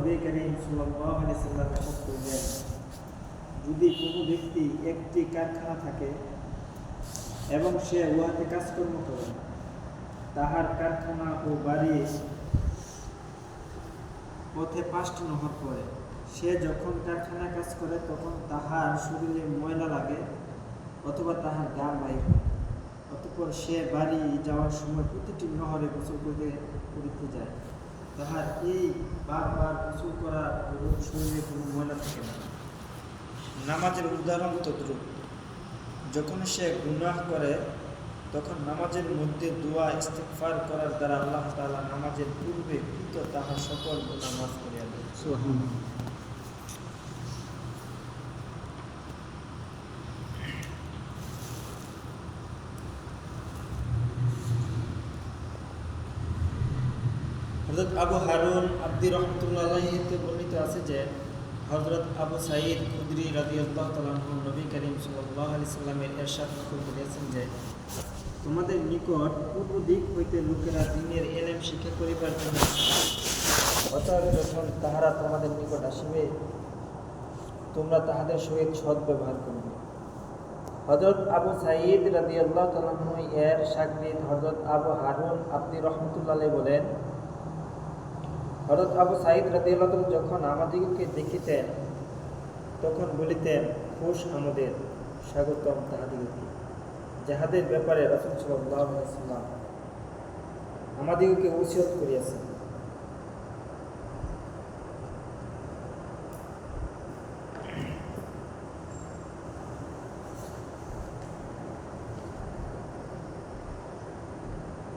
নবী করিম সাল্লাল্লাহু আলাইহি ওয়াসাল্লাম ইরশাদ করলেন, যদি কোনো ব্যক্তি একটি কারখানা থাকে এবং সে উহাতে কাজকর্ম করে, তাহার কারখানা ও বাড়ির পথে 5টি নহর পড়ে, সে যখন কারখানায় কাজ করে তখন তাহার শরীরে ময়লা লাগে অথবা তাহার ঘাম বাইর হয়। অতঃপর সে বাড়ি যাওয়ার সময় প্রতিটি নহরে গোসল করিতে যায়, তাহার এই বারবার গোসল করার শরীরে কোনো ময়লা থাকে না। নামাজের উদাহরণ তদ্রূপ। যখন সে গুনাহ করে তখন নামাজের মধ্যে দোয়া ইস্তিগফার করার দ্বারা আল্লাহ তাআলা নামাজের পূর্বে কৃত তাহার সকল গুনাহ মাফ করিয়া দেন। সুবহানাল্লাহ। হযরত আবু হারুন আব্দি রহমাতুল্লাহ আলাইহিতে বর্ণিত আছে যে হযরত আবু সাঈদ খুদরি রাদিয়াল্লাহু তাআলা আনহু নবী করিম সাল্লাল্লাহু আলাইহি সাল্লামের ইরশাদ করিয়াছেন যে, তোমাদের নিকট পূর্ব দিক হইতে লোকেরা দ্বীনের ইলম শিক্ষা করিবার জন্য অতএব যখন তাহারা তোমাদের নিকট আসিবে, তোমরা তাহাদের সহিত সৎ ব্যবহার করিবে। হযরত আবু সাঈদ রাদিয়াল্লাহু তাআলা আনহু এর শাগির্দ হযরত আবু হারুন আব্দি রহমাতুল্লাহ আলাইহি বলেন, হযরত আবু সাঈদ রাদিয়াল্লাহু তাআলা যখন আমাদিগকে দেখিতেন তখন বলিতেন, খুশ আমাদের স্বাগতম তাহাদিগকে, যাহাদের ব্যাপারে রাসূল সাল্লাল্লাহু আলাইহি ওয়াসাল্লাম আমাদিগকে ওসিয়ত করিয়াছেন।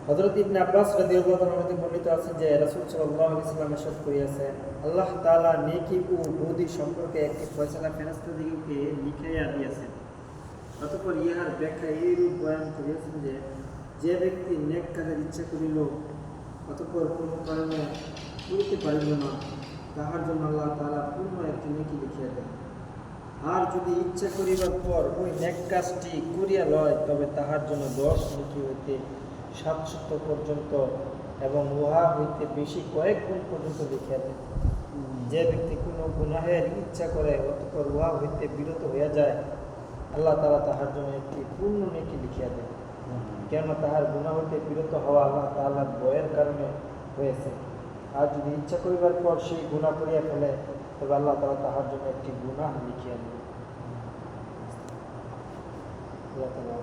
হযরত ইবনে আব্বাস রাদিয়াল্লাহু তাআলা হতে বর্ণিত আছে যে রাসূল সাল্লাল্লাহু আলাইহি ওয়াসাল্লাম ইরশাদ করিয়াছেন, আল্লাহ তাআলা নেকি ও বদি সম্পর্কে একটি ফয়সালা ফেরেশতাদিগকে লিখাইয়া দিয়েছেন। অতঃপর ইহার ব্যাখ্যা এইরূপ বয়ান করিয়াছেন যে, যে ব্যক্তি নেক কাজের ইচ্ছা করিল অতঃপর কোনো কারণে করিতে পারিল না, তাহার জন্য আল্লাহ তাআলা পূর্ণ একটি নেকি লিখিয়া দেন। আর যদি ইচ্ছা করিবার পর ওই নেক কাজটি করিয়া লয়, তবে তাহার জন্য 10 নেকি হইতে 700 পর্যন্ত এবং উহা হইতে বেশি কয়েক গুণ পর্যন্ত লিখিয়া দেন। যে ব্যক্তি কোনো গুনাহের ইচ্ছা করে অতঃপর উহা হইতে বিরত হইয়া যায়, আল্লাহ তাআলা তাহার জন্য একটি পূর্ণ নেকি লিখিয়া দেন। কেননা তাহার গুনাহ হইতে বিরত হওয়া আল্লাহ তাআলার ভয়ের কারণে হয়েছে। আর যদি ইচ্ছা করিবার পর সেই গুনাহ করিয়া ফেলে, তবে আল্লাহ তাআলা তাহার জন্য একটি গুনাহ লিখিয়া দেন। আল্লাহ তাআলা